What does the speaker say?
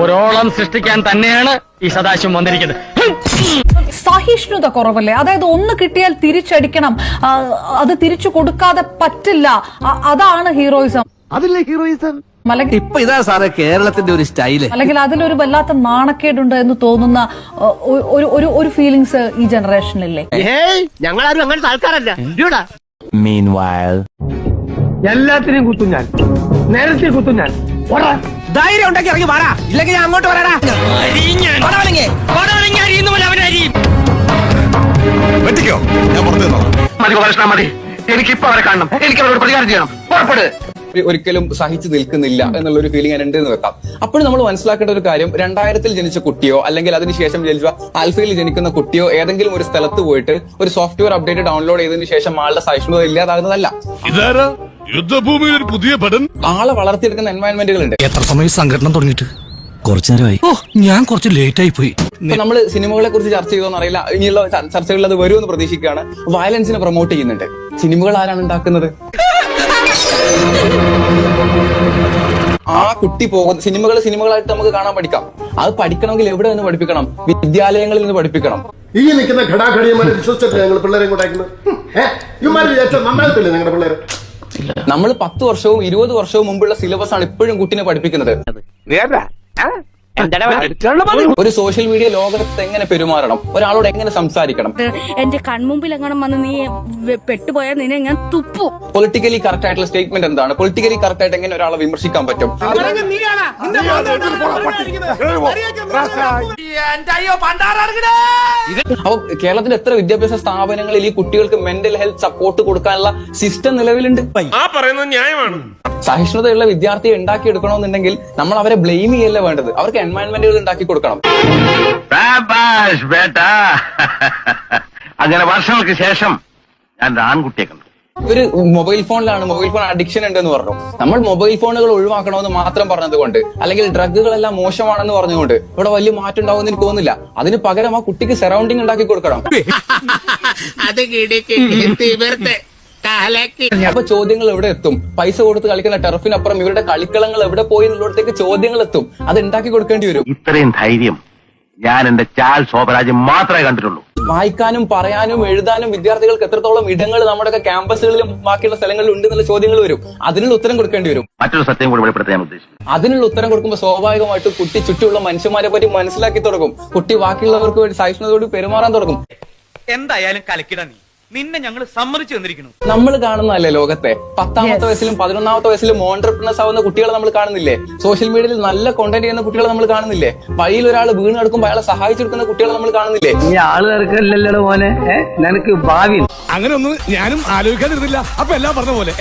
ഒരോളം സൃഷ്ടിക്കാൻ തന്നെയാണ് ഈ സദാശിവം വന്നിരിക്കുന്നത്. സഹിഷ്ണുത കുറവല്ലേ? അതായത് ഒന്ന് കിട്ടിയാൽ തിരിച്ചടിക്കണം, അത് തിരിച്ചു കൊടുക്കാതെ പറ്റില്ല. അതാണ് ഹീറോയിസം. അതില്ലേ ഹീറോയിസം? ഇപ്പൊ ഇതാ സാറേ കേരളത്തിന്റെ ഒരു സ്റ്റൈല്. അല്ലെങ്കിൽ അതിലൊരു വല്ലാത്ത നാണക്കേടുണ്ട് എന്ന് തോന്നുന്ന ഒരു ഫീലിങ്സ് ഈ ജനറേഷനില്ലേ? ഞങ്ങളാരും അങ്ങനത്തെ ആൾക്കാരല്ല. എല്ലാത്തിനെയും കുത്തും ഞാൻ, നേരത്തെ കുത്തും ഞാൻ. ധൈര്യം ഉണ്ടെങ്കിൽ ഇറങ്ങി വാടാ, ഇല്ലെങ്കിൽ ഞാൻ അങ്ങോട്ട് വരാടാ. വെട്ടിക്കോ, ഞാൻ പുറത്തു നിന്നോളാം. മതി പ്രശ്നം മതി, എനിക്കിപ്പോ അവരെ കാണണം, എനിക്ക് അവരോട് പ്രതികാരം ചെയ്യണം. പുറപ്പെട്. ഒരിക്കലും സഹിച്ചു നിൽക്കുന്നില്ല എന്നുള്ളൊരു ഫീലിംഗ് ഉണ്ട് എന്ന് വെക്കാം. അപ്പോഴും നമ്മൾ മനസ്സിലാക്കേണ്ട ഒരു കാര്യം, 2000 ജനിച്ച കുട്ടിയോ അല്ലെങ്കിൽ അതിനുശേഷം ജനിച്ച ആൽഫയിൽ ജനിക്കുന്ന കുട്ടിയോ ഏതെങ്കിലും ഒരു സ്ഥലത്ത് പോയിട്ട് ഒരു സോഫ്റ്റ്വെയർ അപ്ഡേറ്റ് ഡൗൺലോഡ് ചെയ്തതിനു ശേഷം ആളുടെ സഹിഷ്ണുത ഇല്ലാതാകുന്നതല്ല. യുദ്ധഭൂമിയിൽ ഒരു പുതിയ പഠനം. ആളെ വളർത്തിയെടുക്കുന്ന എൻവയൺമെന്റുകളുണ്ട്. എത്ര സമയം സംഘടന തുടങ്ങിയിട്ട്? കുറച്ചു നേരമായി. ഞാൻ കുറച്ച് ലേറ്റ് ആയി പോയി. നമ്മൾ സിനിമകളെ കുറിച്ച് ചർച്ച ചെയ്തോന്ന് അറിയില്ല, ഇനിയുള്ള ചർച്ചകളിൽ അത് വരുമെന്ന് പ്രതീക്ഷിക്കുകയാണ്. വയലൻസിനെ പ്രൊമോട്ട് ചെയ്യുന്നുണ്ട്. സിനിമകൾ ആരാണ് ഉണ്ടാക്കുന്നത്? ആ കുട്ടി പോകുന്ന സിനിമകളായിട്ട് നമുക്ക് കാണാൻ പഠിക്കാം. അത് പഠിക്കണമെങ്കിൽ എവിടെ നിന്ന് പഠിപ്പിക്കണം? വിദ്യാലയങ്ങളിൽ നിന്ന് പഠിപ്പിക്കണം. ഈ നിൽക്കുന്ന ഘടാഘടിയന്മാരെ വിശ്വസിച്ചിട്ട് ഞങ്ങൾ പിള്ളേരെ കൊണ്ടാക്കുന്നത്. നന്നായിട്ടില്ലേ നിങ്ങളുടെ പിള്ളേര്? നമ്മൾ 10 വർഷവും 20 വർഷവും മുമ്പുള്ള സിലബസ് ആണ് ഇപ്പോഴും കുട്ടിനെ പഠിപ്പിക്കുന്നത്. ഒരു സോഷ്യൽ മീഡിയ ലോകത്ത് എങ്ങനെ പെരുമാറണം, ഒരാളോട് എങ്ങനെ സംസാരിക്കണം, എന്റെ കൺമുമ്പിൽ എങ്ങനെ വന്ന് നീ പെട്ടുപോയാൽ നിന്നെ ഞാൻ തുപ്പു. പൊളിറ്റിക്കലി കറക്റ്റ് ആയിട്ടുള്ള സ്റ്റേറ്റ്മെന്റ് എന്താണ്, പൊളിറ്റിക്കലി കറക്റ്റ് ആയിട്ട് എങ്ങനെ ഒരാളെ വിമർശിക്കാൻ പറ്റും. അപ്പൊ കേരളത്തിൽ എത്ര വിദ്യാഭ്യാസ സ്ഥാപനങ്ങളിൽ ഈ കുട്ടികൾക്ക് മെന്റൽ ഹെൽത്ത് സപ്പോർട്ട് കൊടുക്കാനുള്ള സിസ്റ്റം നിലവിലുണ്ട്. സഹിഷ്ണുതയുള്ള വിദ്യാർത്ഥിയെ ഉണ്ടാക്കിയെടുക്കണമെന്നുണ്ടെങ്കിൽ നമ്മൾ അവരെ ബ്ലെയിം ചെയ്യല്ല വേണ്ടത്, അവർക്ക് എൻവയൺമെന്റുകൾ ഉണ്ടാക്കി കൊടുക്കണം. അങ്ങനെ വർഷങ്ങൾക്ക് ശേഷം ഞാൻ ആൺകുട്ടിയെ കണ്ടു. ഒരു മൊബൈൽ ഫോണിലാണ്, മൊബൈൽ ഫോൺ അഡിക്ഷൻ ഉണ്ടെന്ന് പറഞ്ഞു. നമ്മൾ മൊബൈൽ ഫോണുകൾ ഒഴിവാക്കണമെന്ന് മാത്രം പറഞ്ഞതുകൊണ്ട്, അല്ലെങ്കിൽ ഡ്രഗുകളെല്ലാം മോശമാണെന്ന് പറഞ്ഞുകൊണ്ട് ഇവിടെ വലിയ മാറ്റം ഉണ്ടാവുമെന്ന് എനിക്ക് തോന്നുന്നില്ല. അതിന് പകരം ആ കുട്ടിക്ക് സറൗണ്ടിങ് ഉണ്ടാക്കി കൊടുക്കണം. അപ്പൊ ചോദ്യങ്ങൾ എവിടെ എത്തും? പൈസ കൊടുത്ത് കളിക്കുന്ന ടർഫിനപ്പുറം ഇവരുടെ കളിക്കളങ്ങൾ എവിടെ പോയി എന്നുള്ളിടത്തേക്ക് ചോദ്യങ്ങൾ എത്തും. അത് ഉണ്ടാക്കി കൊടുക്കേണ്ടി വരും. ഇത്രയും ധൈര്യം ഞാൻ എന്റെ ചാൽ ശോഭരാജ് മാത്രമേ കണ്ടിട്ടുള്ളൂ. വായിക്കാനും പറയാനും എഴുതാനും വിദ്യാർത്ഥികൾക്ക് എത്രത്തോളം ഇടങ്ങൾ നമ്മുടെയൊക്കെ ക്യാമ്പസുകളിലും ബാക്കിയുള്ള സ്ഥലങ്ങളിലും ഉണ്ട് എന്നുള്ള ചോദ്യങ്ങൾ വരും. അതിനുള്ള ഉത്തരം കൊടുക്കേണ്ടി വരും. മറ്റൊരു സത്യം കൂടി വെളിപ്പെടുത്താൻ ഞാൻ ഉദ്ദേശിക്കുന്നു. അതിനുള്ള ഉത്തരം കൊടുക്കുമ്പോൾ സ്വാഭാവികമായിട്ട് കുട്ടി ചുറ്റുമുള്ള മനുഷ്യന്മാരെ പറ്റി മനസ്സിലാക്കി തുടങ്ങും. കുട്ടി ബാക്കിയുള്ളവർക്ക് വേണ്ടി സഹിഷ്ണുതയോട് പെരുമാറാൻ തുടങ്ങും. എന്തായാലും കലക്കിട നിന്നെ ഞങ്ങൾ സമ്മതിച്ചു തന്നിരിക്കുന്നു. നമ്മൾ കാണുന്നതല്ലേ ലോകത്തെ 10ാമത്തെ വയസ്സിലും 11ാമത്തെ വയസ്സിലും ഓൺട്രപ്രണേഴ്സ് ആവുന്ന കുട്ടികളെ നമ്മൾ കാണുന്നില്ലേ? സോഷ്യൽ മീഡിയയിൽ നല്ല കോണ്ടന്റ് ചെയ്യുന്ന കുട്ടികളെ നമ്മൾ കാണുന്നില്ലേ? വഴിയിൽ ഒരാൾ വീണ് കിടക്കുമ്പോൾ അയാളെ സഹായിച്ചെടുക്കുന്ന കുട്ടികളെ നമ്മൾ കാണുന്നില്ലേ? ഈ ആള് തിരക്കല്ലല്ലോ മോനെ, നിനക്ക് ഭാവി അങ്ങനെ ഒന്നും ഞാനും ആലോചിക്കാതിരുന്നില്ല. അപ്പൊ എല്ലാം പറഞ്ഞ പോലെ